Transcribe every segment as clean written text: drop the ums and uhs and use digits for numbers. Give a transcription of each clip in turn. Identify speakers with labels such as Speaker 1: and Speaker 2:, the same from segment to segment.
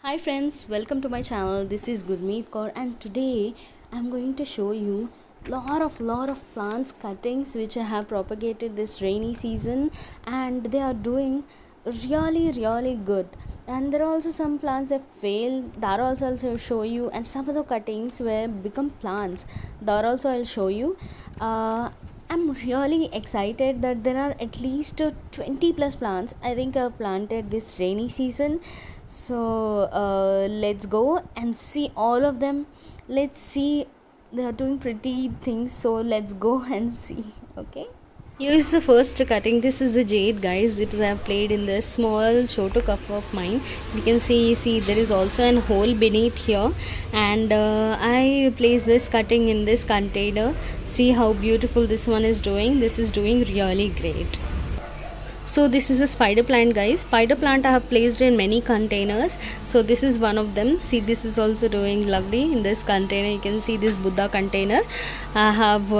Speaker 1: Hi friends, welcome to my channel. This is Gurmeet Kaur and today I'm going to show you lot of plants cuttings which I have propagated this rainy season, and they are doing really good. And there are also some plants that failed, that also I'll show you, and some of the cuttings were become plants, that also I'll show you. I'm really excited that there are at least 20 plus plants I think I've planted this rainy season. So let's go and see all of them. Let's see, they are doing pretty things, so let's go and see. Okay, here is the first cutting. This is the jade, guys. It is I have played in the small choto cup of mine. You can see there is also an hole beneath here, and I place this cutting in this container. See how beautiful this one is doing. This is doing really great. So this is a spider plant, guys. Spider plant I have placed in many containers, so this is one of them. See, this is also doing lovely in this container. You can see this Buddha container. I have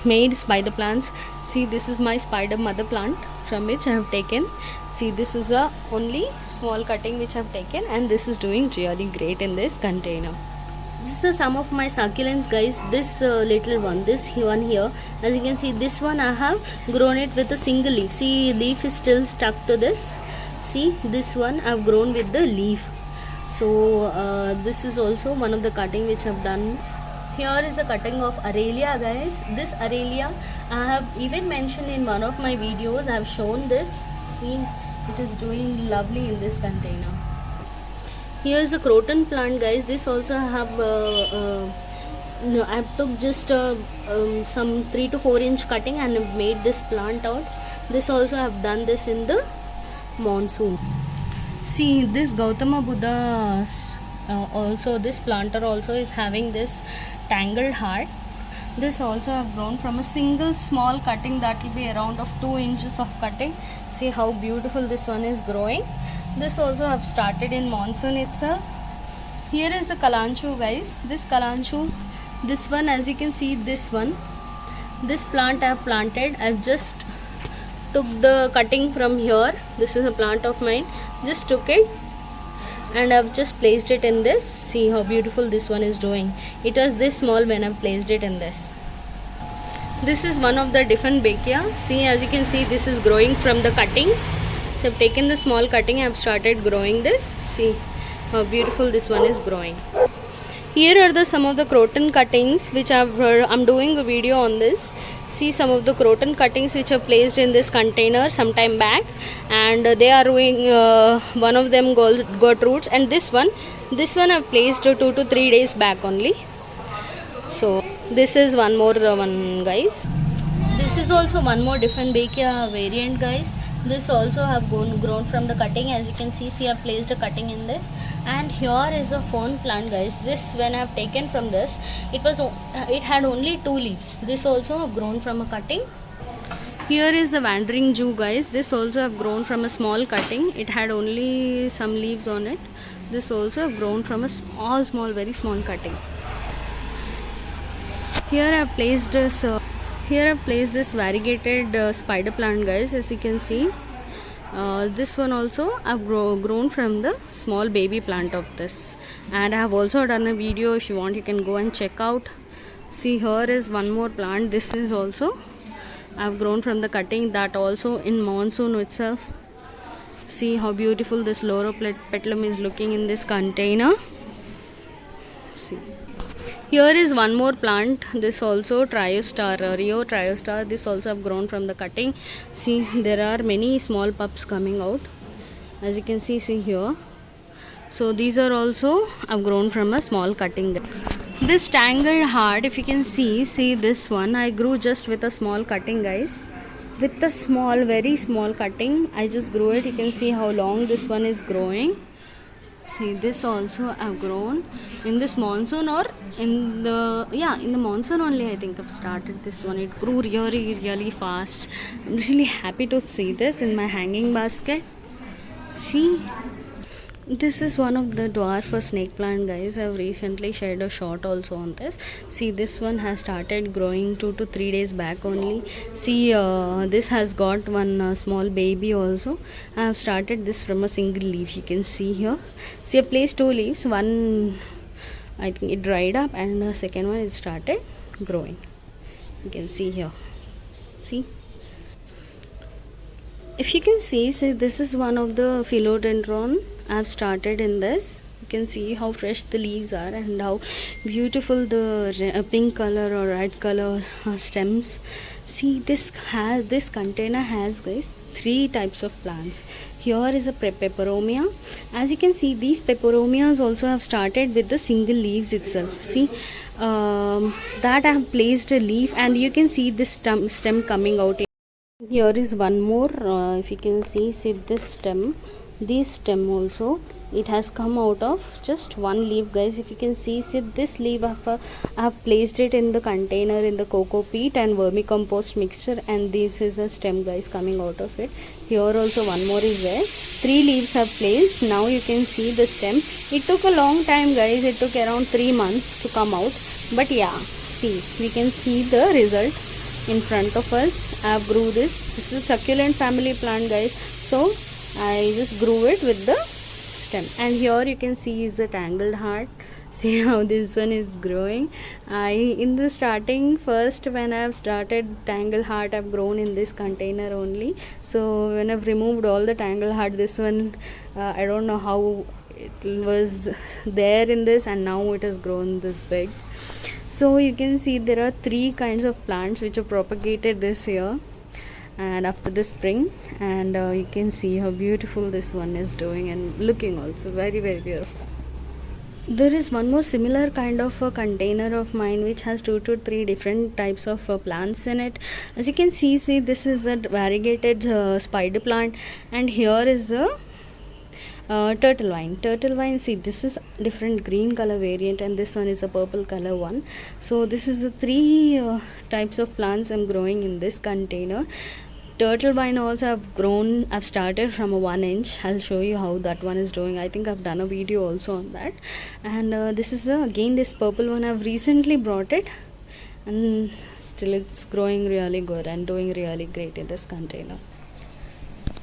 Speaker 1: made spider plants. See, this is my spider mother plant from which I have taken. See, this is a only small cutting which I have taken, and this is doing really great in this container. This is some of my succulents, guys. This little one, this one here, as you can see, this one I have grown it with a single leaf. See, leaf is still stuck to this. See, this one I have grown with the leaf. So this is also one of the cutting which I have done. Here is a cutting of Aralia, guys. This Aralia I have even mentioned in one of my videos. I have shown this. See, it is doing lovely in this container. Here is a croton plant, guys. This also I have I took just some 3 to 4 inch cutting and made this plant out. This also I have done this in the monsoon. See, this Gautama Buddha also, this planter also is having this tangled heart. This also I have grown from a single small cutting, that will be around of 2 inches of cutting. See how beautiful this one is growing. This also I have started in monsoon itself. Here is the Kalanchu, guys. This Kalanchu, this one, as you can see, this one, this plant I have planted. I just took the cutting from here. This is a plant of mine. Just took it and I've just placed it in this. See how beautiful this one is doing. It was this small when I placed it in this. This is one of the different Bachia. See, as you can see, this is growing from the cutting. So I've taken the small cutting, I've started growing this. See how beautiful this one is growing. Here are some of the croton cuttings which I'm doing a video on this. See some of the croton cuttings which are placed in this container some time back, and they are doing one of them got roots, and this one I've placed 2 to 3 days back only. So this is one more one, guys. This is also one more different Bachia variant, guys. This also have grown from the cutting. As you can see, I have placed a cutting in this, and here is a fern plant, guys. This, when I have taken from this, it had only 2 leaves. This also have grown from a cutting. Here is the wandering Jew, guys. This also have grown from a small cutting. It had only some leaves on it. This also have grown from a very small cutting. Here I have placed this variegated spider plant, guys. As you can see, this one also I've grown from the small baby plant of this, and I have also done a video. If you want, you can go and check out. See, here is one more plant. This is also I've grown from the cutting, that also in monsoon itself. See how beautiful this Loropetalum is looking in this container. See, here is one more plant. This also Triostar, Rio Triostar. This also have grown from the cutting. See, there are many small pups coming out, as you can see here. So these are also have grown from a small cutting. This tangled heart, if you can see this one, I grew just with a small cutting, guys. With a small, very small cutting, I just grew it. You can see how long this one is growing. See, this also I've grown in this monsoon, or in the monsoon only. I think I've started this one. It grew really fast. I'm really happy to see this in my hanging basket. See, This is one of the dwarf snake plant, guys. I've recently shared a shot also on this. See, this one has started growing 2 to 3 days back only. See, this has got one small baby also. I have started this from a single leaf. You can see here. See, I placed 2 leaves. One, I think it dried up, and the second one it started growing. You can see here. See. If you can see, this is one of the philodendron I've started in this. You can see how fresh the leaves are and how beautiful the pink color or red color stems. See, this container has, guys, 3 types of plants. Here is a peperomia. As you can see, these peperomias also have started with the single leaves itself. See, that I have placed a leaf, and you can see this stem coming out. Here is one more. If you can see this stem also, it has come out of just one leaf, guys. If you can see this leaf, I have placed it in the container in the cocoa peat and vermicompost mixture, and this is a stem, guys, coming out of it. Here also one more is there. 3 leaves have placed. Now you can see the stem. It took a long time, guys. It took around 3 months to come out, but yeah, see, we can see the result in front of us. I have grew this is succulent family plant, guys, so I just grew it with the stem. And here you can see is a tangled heart. See how this one is growing. In the starting, first when I have started tangled heart, I've grown in this container only. So when I've removed all the tangled heart, this one I don't know how it was there in this, and now it has grown this big. So you can see there are 3 kinds of plants which are propagated this year and after the spring, and you can see how beautiful this one is doing and looking also very, very beautiful. There is one more similar kind of a container of mine which has 2 to 3 different types of plants in it. As you can see, this is a variegated spider plant, and here is a turtle vine. See, this is different green color variant, and this one is a purple color one. So this is the 3 types of plants I'm growing in this container. Turtle vine also I've started from a 1 inch. I'll show you how that one is doing. I think I've done a video also on that. And this is again this purple one. I've recently brought it, and still it's growing really good and doing really great in this container.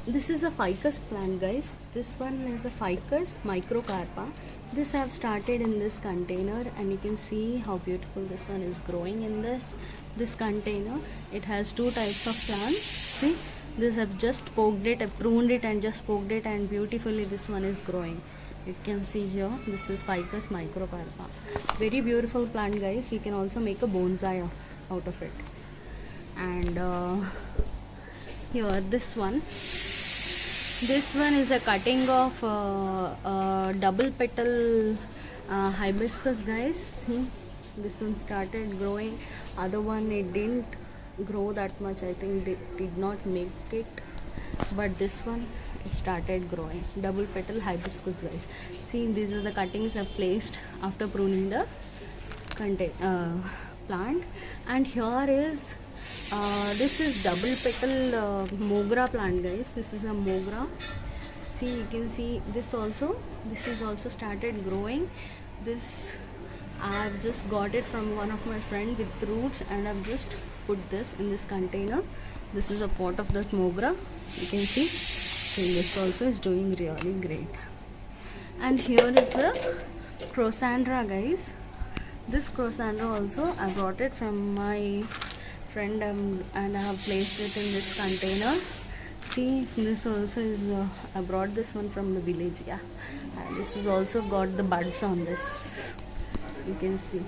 Speaker 1: This is a ficus plant, guys. This one is a ficus microcarpa. This I have started in this container, and you can see how beautiful this one is growing in this container. It has 2 types of plants. See, this I've just poked it, I've pruned it and just poked it, and beautifully this one is growing. You can see here, this is ficus microcarpa. Very beautiful plant, guys. You can also make a bonsai out of it. And here this one is a cutting of double petal hibiscus, guys. See, this one started growing. Other one, it didn't grow that much. I think they did not make it, but this one it started growing. Double petal hibiscus, guys. See, these are the cuttings I've placed after pruning the plant. And here is this is double petal mogra plant, guys. This is a mogra. See, you can see this is also started growing. This I've just got it from one of my friend with roots, and I've just put this in this container. This is a pot of that mogra. You can see. So this also is doing really great. And here is a Crossandra, guys. This Crossandra also I brought it from my friend, and I have placed it in this container. See, this also is I brought this one from the village. Yeah, and this is also got the buds on this. You can see.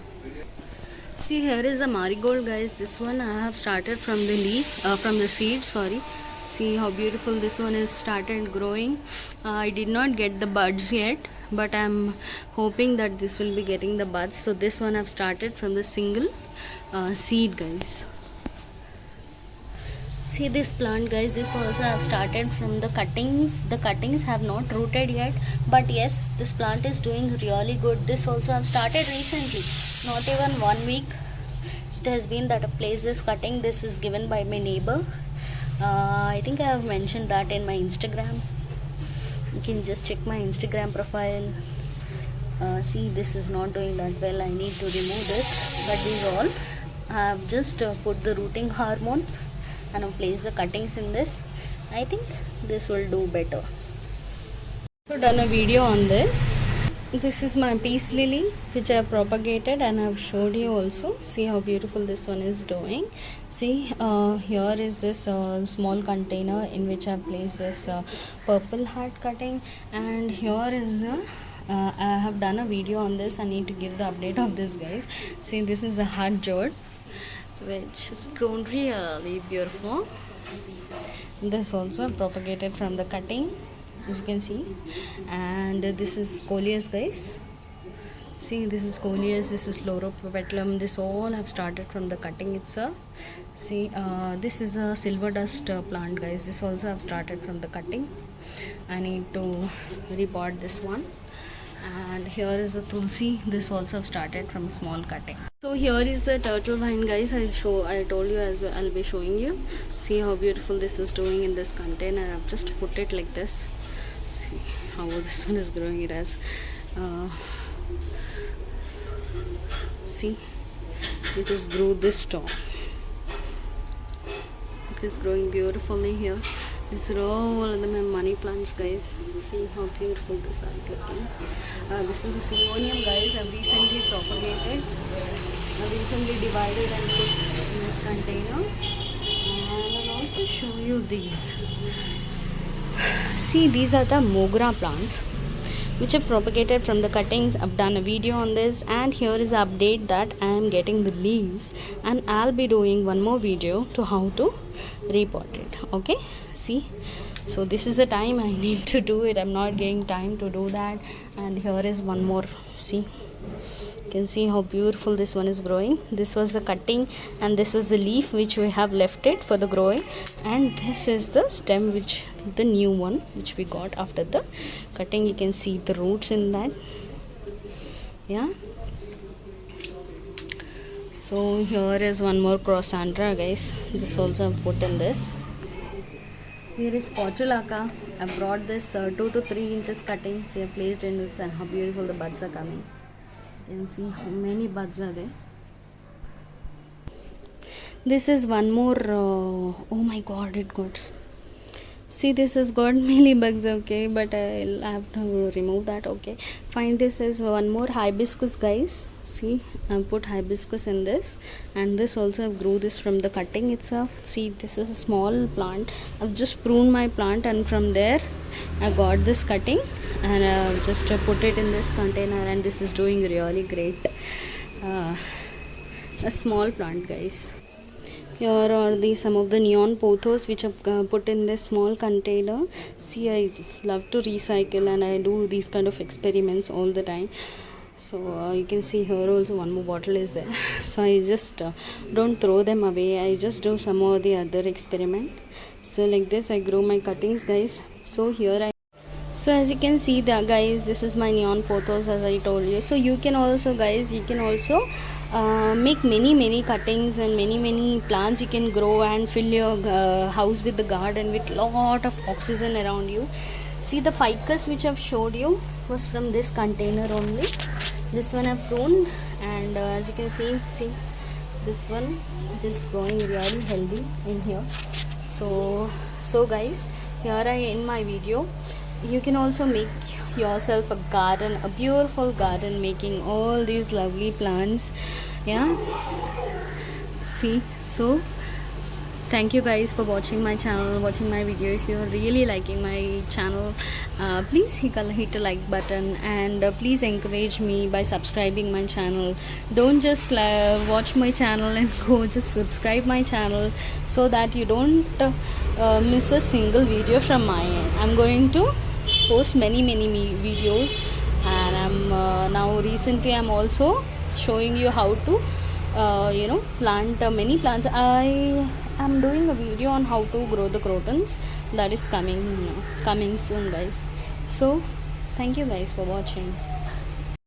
Speaker 1: See, here is a marigold, guys. This one I have started from the from the seed, sorry. See how beautiful this one is started growing. I did not get the buds yet, but I'm hoping that this will be getting the buds. So this one I've started from the single seed, guys. See this plant, guys. This also I have started from the cuttings. The cuttings have not rooted yet, but yes, this plant is doing really good. This also I have started recently, not even 1 week. It has been that I placed this cutting. This is given by my neighbor. I think I have mentioned that in my Instagram. You can just check my Instagram profile. See, this is not doing that well. I need to remove this. But these all I have just put the rooting hormone and I've placed the cuttings in this. I think this will do better. So done a video on this. This is my peace lily which I have propagated and I have showed you also. See how beautiful this one is doing. See, here is this small container in which I have placed this purple heart cutting, and here is I have done a video on this. I need to give the update of this, guys. See, this is a heart jewel which is grown really beautiful. This also propagated from the cutting, as you can see, and this is coleus, guys. See, this is coleus, this is chloropropellum. This all have started from the cutting itself. See, this is a silver dust plant, guys. This also have started from the cutting. I need to repot this one. And here is a tulsi. This also have started from a small cutting. So here is the turtle vine, guys. I told you, as I'll be showing you. See how beautiful this is doing in this container. I've just put it like this. See how this one is growing. It has see, it is grew this tall. It is growing beautifully here. These are all of them are money plants, guys. See how beautiful this are looking. This is a syngonium, guys. I've recently propagated. I've recently divided and put in this container. And I'll also show you these. See, these are the mogra plants which have propagated from the cuttings. I've done a video on this, and here is an update that I am getting the leaves, and I'll be doing one more video to how to repot it. Okay, see, so this is the time I need to do it. I'm not getting time to do that. And here is one more. See, you can see how beautiful this one is growing. This was the cutting and this was the leaf which we have left it for the growing, and this is the stem, which the new one which we got after the cutting. You can see the roots in that. Yeah, so here is one more Crossandra, guys. This also I've put in this. Here is Portulaca. I brought this 2 to 3 inches cuttings. They are placed in this, and how beautiful the buds are coming. You can see how many buds are there. This is one more. Oh my god, it got. See, this has got mealybugs, okay, but I'll have to remove that. Okay, fine. This is one more hibiscus, guys. See, I put hibiscus in this, and this also I grew this from the cutting itself. See, this is a small plant. I've just pruned my plant, and from there I got this cutting, and I've just put it in this container, and this is doing really great. A small plant, guys. Here are some of the neon pothos which I've put in this small container. See, I love to recycle, and I do these kind of experiments all the time. So you can see here also one more bottle is there. So I just don't throw them away. I just do some of the other experiment. So like this I grow my cuttings, guys. So here so as you can see, guys, this is my neon pothos, as I told you. So you can also, guys, make many cuttings and many plants you can grow and fill your house with the garden with lot of oxygen around you. See, the ficus which I've showed you was from this container only. This one I've pruned, and as you can see this one, it is growing really healthy in here. So guys, here I end my video. You can also make yourself a garden, a beautiful garden, making all these lovely plants. Yeah, see, so thank you guys for watching my channel, watching my video. If you're really liking my channel, please hit the like button, and please encourage me by subscribing my channel. Don't just watch my channel and go, just subscribe my channel so that you don't miss a single video from my end. I'm going to post many videos, and I'm recently I'm also showing you how to plant many plants. I am doing a video on how to grow the crotons. That is coming soon, guys. So thank you guys for watching.